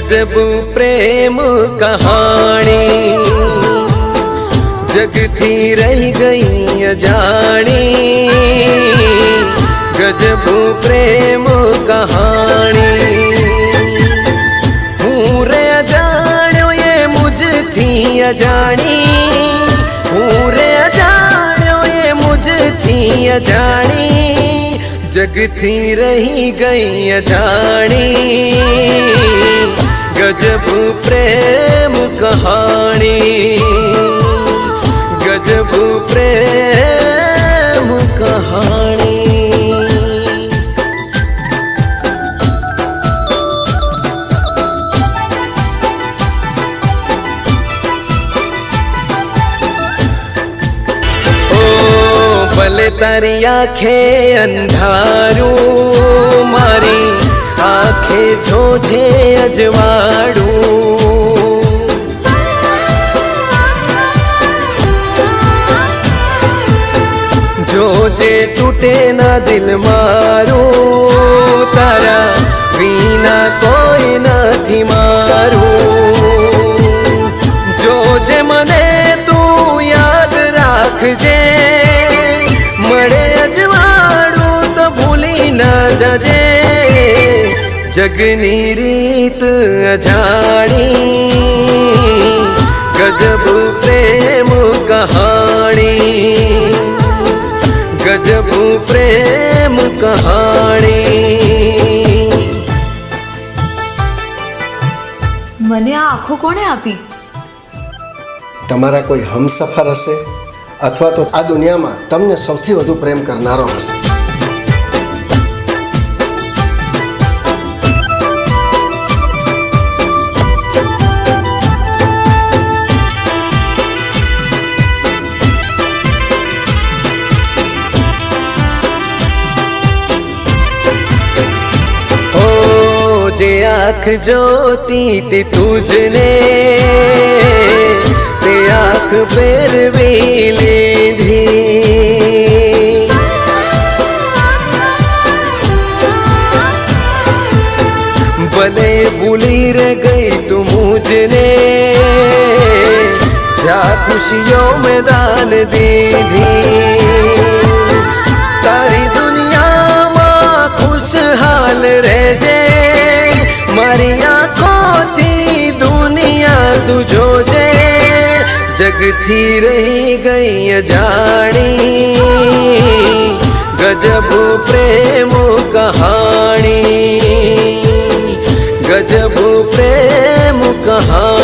गजब प्रेम कहानी जग थी रही गई अजाणी। गजब प्रेम कहानी हूँ रे अजाण्यो ये मुझ थी अजाणी। हूँ रे अजाण्यो ये मुझ थी अजाणी। जग थी रही गई अजाणी। गजब प्रेम कहानी गजब प्रेम कहानी। भले तारी आंखें अंधारू मारी आंखें झोझे अजवाड़ू। जोजे टूटे ना दिल मारू तारा वीना कोई नहीं मारू। जोजे मने तू याद राखजे मरे अजवाड़ू तो भूली ना जाजे। जगनी रीत अजाणी गजब प्रेम कहानी गजब प्रेम कहानी। મને આ આંખો કોણે આપી? તમારા કોઈ હમસફર હશે અથવા તો આ દુનિયામાં તમને સૌથી વધુ પ્રેમ કરનારો હશે। जे आँख जोती थी तुझने ते आँख फेर भी लीधी। भले भूली रह गई तू मुझने जा खुशियों में दान दीधी। तारी दुनिया माँ खुशहाल रह जे मारी आँखों थी दुनिया तू जोजे। जग थी रही गई अजाणी गजब प्रेम कहानी गजब प्रेम कहानी।